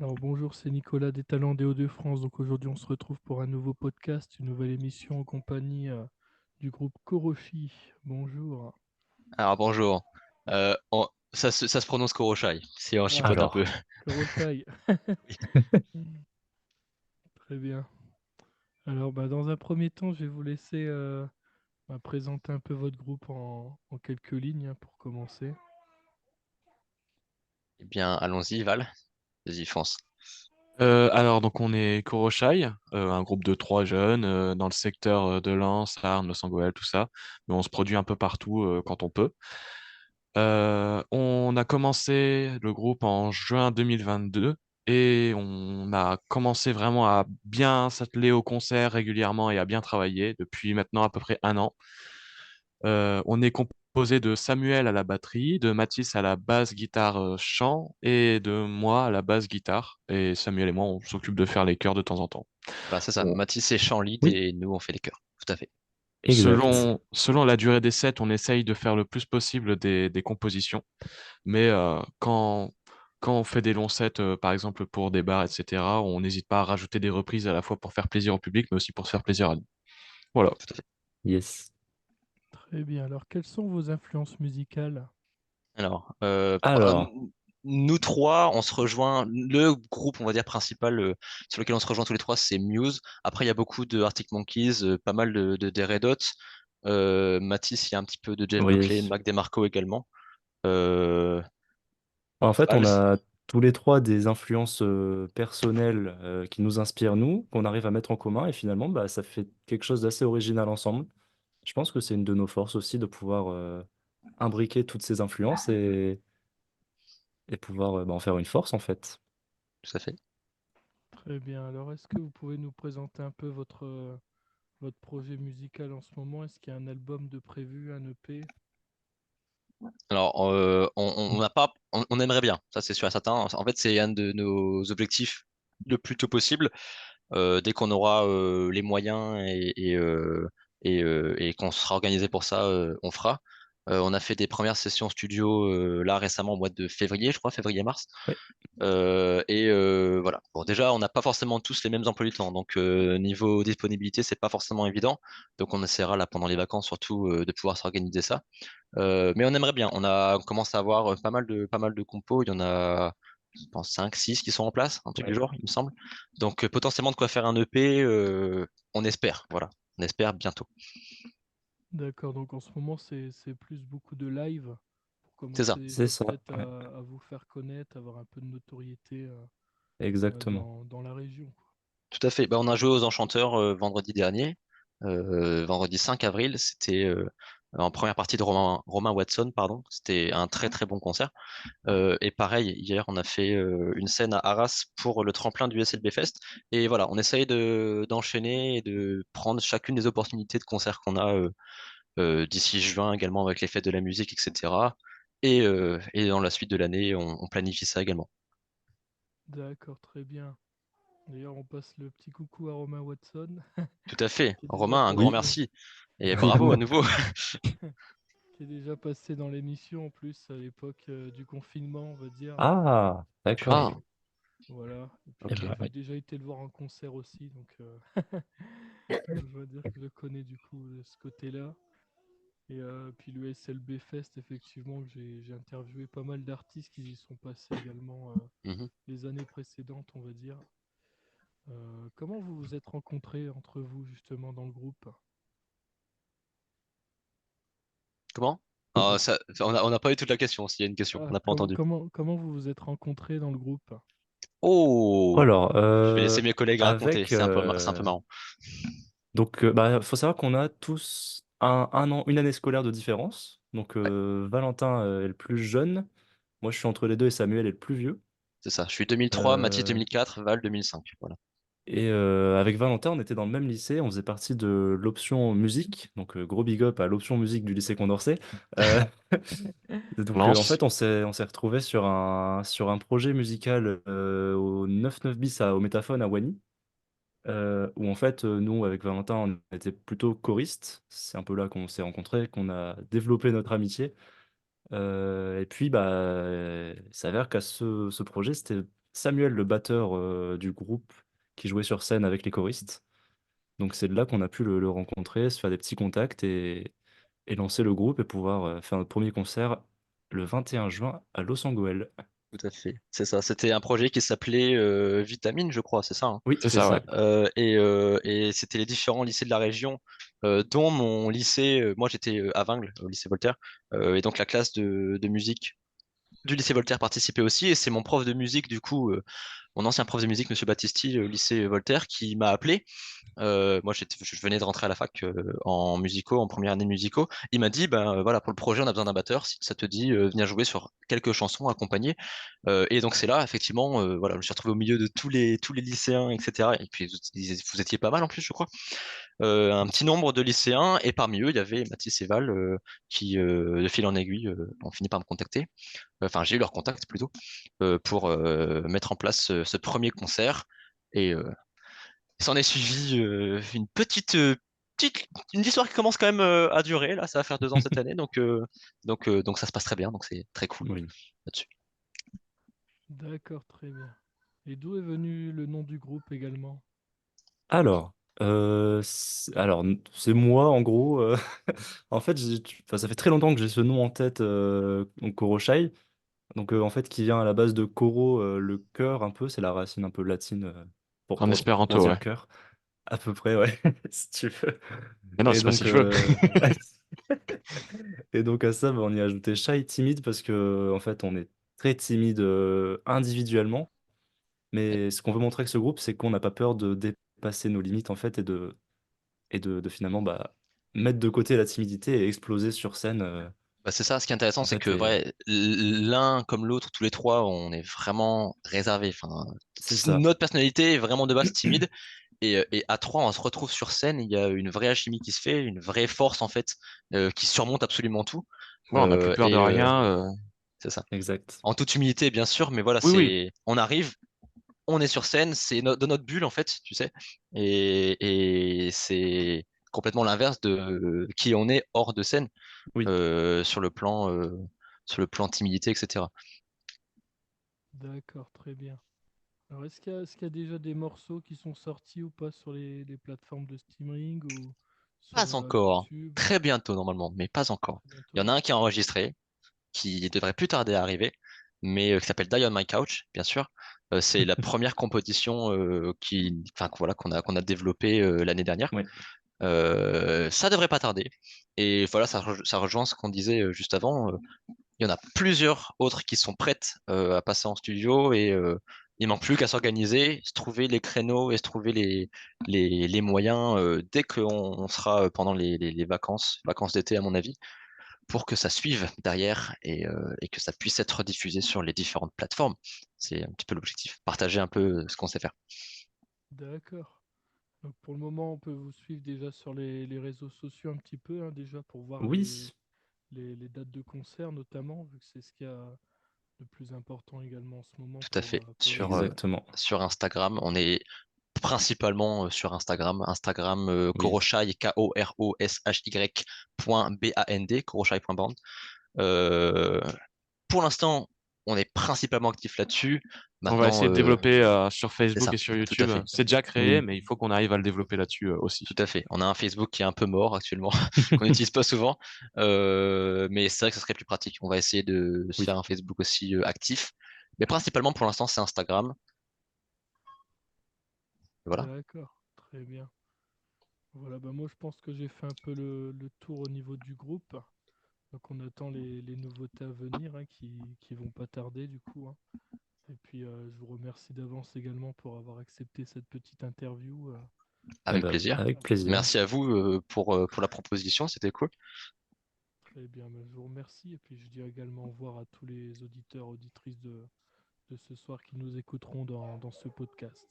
Alors bonjour, c'est Nicolas des Talents des Hauts-de-France. Donc aujourd'hui, on se retrouve pour un nouveau podcast, une nouvelle émission en compagnie du groupe Koroshi. Bonjour. Alors bonjour. Ça se prononce Koroshai, si on Ah, chipote un peu. Alors, Koroshai. Très bien. Alors dans un premier temps, je vais vous laisser présenter un peu votre groupe en quelques lignes pour commencer. Eh bien, allons-y, Val. Vas-y, fonce. alors donc on est Koroshai, un groupe de trois jeunes dans le secteur de Lens, Arles, Saint-Goël, tout ça. Mais on se produit un peu partout quand on peut. On a commencé le groupe en juin 2022 et on a commencé vraiment à bien s'atteler au concert régulièrement et à bien travailler depuis maintenant à peu près un an. On est composé de Samuel à la batterie, de Mathis à la basse guitare chant et de moi à la basse guitare. Et Samuel et moi, on s'occupe de faire les chœurs de temps en temps. Voilà, c'est ça. On- Mathis est chant lead Oui, et nous, on fait les chœurs. Tout à fait. exact. Selon la durée des sets, on essaye de faire le plus possible des compositions. Mais quand on fait des longs sets, par exemple pour des bars, etc., on n'hésite pas à rajouter des reprises à la fois pour faire plaisir au public, mais aussi pour se faire plaisir à nous. Voilà. Tout à fait. Yes. Très bien. Alors quelles sont vos influences musicales? Alors, Alors, nous trois, on se rejoint. Le groupe, on va dire, principal sur lequel on se rejoint tous les trois, c'est Muse. Après, il y a beaucoup de Arctic Monkeys, pas mal des Red Hot. Mathis, il y a un petit peu de Jeff Buckley, oui. Mac DeMarco également. Euh, En fait, Val, on a tous les trois des influences personnelles qui nous inspirent, nous, qu'on arrive à mettre en commun, et finalement, bah, ça fait quelque chose d'assez original ensemble. Je pense que c'est une de nos forces aussi de pouvoir imbriquer toutes ces influences et pouvoir bah, en faire une force, en fait. tout à fait. Très bien. Alors est-ce que vous pouvez nous présenter un peu votre projet musical en ce moment? Est-ce qu'il y a un album de prévu, un EP? Alors, on n'a pas, on aimerait bien, ça c'est sûr et certain. En fait, c'est un de nos objectifs le plus tôt possible. Dès qu'on aura les moyens et qu'on sera organisé pour ça, on fera. On a fait des premières sessions studio là récemment au mois de février, je crois, février-mars. Oui, Voilà. Bon, déjà, on n'a pas forcément tous les mêmes emplois du temps, donc niveau disponibilité, c'est pas forcément évident. Donc, on essaiera là pendant les vacances surtout de pouvoir s'organiser ça. Mais on aimerait bien. On commence à avoir pas mal de compos. Il y en a, je pense, 5 6 qui sont en place, un truc du ouais. genre, il me semble. Donc, potentiellement de quoi faire un EP, on espère. Voilà. On espère bientôt. D'accord, donc en ce moment, c'est plus beaucoup de live pour C'est ça. commencer C'est déjà ça, peut-être ouais. à vous faire connaître, avoir un peu de notoriété Exactement. dans la région, quoi. Tout à fait. Bah, on a joué aux Enchanteurs vendredi dernier, vendredi 5 avril. C'était en première partie de Romain Watson, pardon. C'était un très très bon concert. Et pareil, hier, on a fait une scène à Arras pour le tremplin du SLB Fest. Et voilà, on essaye d'enchaîner et de prendre chacune des opportunités de concert qu'on a d'ici juin également avec les fêtes de la musique, etc. Et dans la suite de l'année, on planifie ça également. D'accord, très bien. D'ailleurs, on passe le petit coucou à Romain Watson, Tout à fait. qui est déjà Romain, un grand Oui, passé, merci. Et oui, bravo à nouveau. qui est déjà passé dans l'émission en plus à l'époque du confinement, on va dire. Ah, Et puis Ah, d'accord. voilà. Et Eh puis ben, j'ai ouais. déjà été le voir en concert aussi, donc je dois dire que je le connais du coup de ce côté-là. Et puis le SLB Fest, effectivement, que j'ai interviewé pas mal d'artistes qui y sont passés également mhm. les années précédentes, on va dire. Comment vous vous êtes rencontrés entre vous justement dans le groupe? Comment? Ah, on n'a pas eu toute la question, s'il y a une question, on Ah, n'a pas entendu. comment vous vous êtes rencontrés dans le groupe? Oh! Alors, Je vais laisser mes collègues raconter, avec c'est un peu marrant. bah, faut savoir qu'on a tous un an, une année scolaire de différence. Donc, Ouais, Valentin est le plus jeune. Moi, je suis entre les deux et Samuel est le plus vieux. c'est ça. Je suis 2003, Mathis Euh, 2004, Val 2005. Voilà. et avec Valentin, on était dans le même lycée. On faisait partie de l'option musique. Donc, gros big up à l'option musique du lycée Condorcet. Euh, donc, en Lance. fait, on s'est retrouvés sur un projet musical au 9-9 bis au Métaphone à Wany. Où en fait, nous, avec Valentin, on était plutôt choristes. C'est un peu là qu'on s'est rencontrés, qu'on a développé notre amitié. Et puis, bah, il s'avère qu'à ce projet, c'était Samuel, le batteur du groupe, qui jouait sur scène avec les choristes. Donc c'est de là qu'on a pu le rencontrer, se faire des petits contacts et lancer le groupe et pouvoir faire notre premier concert le 21 juin à Los Angeles. Tout à fait. C'est ça. C'était un projet qui s'appelait Vitamine, je crois, c'est ça, hein. Oui, C'est c'est ça, ouais. ça. Et c'était les différents lycées de la région, dont mon lycée. Moi, j'étais à Vingles, au lycée Voltaire, et donc la classe de musique du lycée Voltaire participait aussi. Et c'est mon prof de musique, du coup, mon ancien prof de musique, Monsieur Battisti, au lycée Voltaire, qui m'a appelé. Moi, je venais de rentrer à la fac en musicaux, en première année de musicaux. Il m'a dit, ben voilà, pour le projet, on a besoin d'un batteur. Si ça te dit, viens jouer sur quelques chansons accompagnées. Et donc c'est là, effectivement, voilà, je me suis retrouvé au milieu de tous les lycéens, etc. Et puis vous étiez pas mal en plus, je crois. Un petit nombre de lycéens, et parmi eux, il y avait Mathis et Val, qui, de fil en aiguille, ont fini par me contacter. Enfin, j'ai eu leur contact plutôt, pour mettre en place ce premier concert. Et s'en est suivi une histoire qui commence quand même à durer. Là, ça va faire 2 ans cette année, donc ça se passe très bien, donc c'est très cool Oui. là-dessus. D'accord, très bien. Et d'où est venu le nom du groupe également? Alors, c'est moi en gros. En fait, enfin, ça fait très longtemps que j'ai ce nom en tête, donc Koroshai. Donc en fait, qui vient à la base de Koro, le cœur un peu, c'est la racine un peu latine En pour espéranto, ouais. dire cœur, à peu près, ouais, si tu veux. Mais non, Et c'est pas donc, si je veux. et donc à ça, bah, on y a ajouté shy, timide, parce que en fait, on est très timide individuellement. Mais ce qu'on veut montrer avec ce groupe, c'est qu'on n'a pas peur de dépasser nos limites en fait et de finalement bah, mettre de côté la timidité et exploser sur scène Bah, c'est ça, ce qui est intéressant, en c'est fait. que Et vrai, l'un comme l'autre, tous les trois, on est vraiment réservés. Enfin, c'est ça, notre personnalité est vraiment de base timide. Et à trois, on se retrouve sur scène, il y a une vraie alchimie qui se fait, une vraie force en fait, qui surmonte absolument tout. Ouais, on n'a plus peur de Et rien. c'est ça. exact. En toute humilité, bien sûr, mais voilà, Oui, oui. on arrive, on est sur scène, c'est de notre bulle en fait, tu sais. Et c'est complètement l'inverse de qui on est hors de scène, Oui. euh, sur le plan, euh, sur le plan timidité, etc. D'accord, très bien. Alors, est-ce qu'il y a déjà des morceaux qui sont sortis ou pas sur les plateformes de streaming ou sur Pas encore. YouTube? Très bientôt normalement, mais pas encore. Très Il y bientôt. en a un qui est enregistré, qui devrait plus tarder à arriver, mais qui s'appelle Die on My Couch, bien sûr. C'est la première composition enfin, voilà, qu'on a développée l'année dernière. Oui. Ça devrait pas tarder. Et voilà, ça rejoint ce qu'on disait juste avant. Il y en a plusieurs autres qui sont prêtes à passer en studio, et il manque plus qu'à s'organiser, se trouver les créneaux et se trouver les moyens dès qu'on sera pendant les vacances d'été à mon avis, pour que ça suive derrière, et que ça puisse être diffusé sur les différentes plateformes. C'est un petit peu l'objectif, partager un peu ce qu'on sait faire. D'accord. Donc pour le moment, on peut vous suivre déjà sur les réseaux sociaux un petit peu, hein, déjà pour voir les, Oui. les dates de concert notamment, vu que c'est ce qu'il y a de plus important également en ce moment Tout à fait. pour les Sur, jeunes. Exactement. sur Instagram, on est principalement sur Instagram. Instagram Oui. Koroshai, KOROSHY.BAND, koroshai.band. Euh, pour l'instant, on est principalement actif là-dessus. On va Maintenant, essayer de développer sur c'est Facebook ça, et sur tout à YouTube. fait. C'est déjà créé, Oui. mais il faut qu'on arrive à le développer là-dessus Tout aussi. à fait. On a un Facebook qui est un peu mort actuellement, qu'on n'utilise pas souvent. Mais c'est vrai que ce serait plus pratique. On va essayer de se faire Oui. un Facebook aussi actif. Mais principalement pour l'instant, c'est Instagram. Voilà. D'accord, très bien. Voilà, bah moi je pense que j'ai fait un peu le tour au niveau du groupe. Donc on attend les nouveautés à venir, hein, qui vont pas tarder du coup, hein. Et puis je vous remercie d'avance également pour avoir accepté cette petite interview. Eh Avec ben, plaisir. avec plaisir. Merci à vous pour la proposition, c'était cool. Très bien, bah, je vous remercie. Et puis je dis également au revoir à tous les auditeurs, auditrices de ce soir qui nous écouteront dans ce podcast.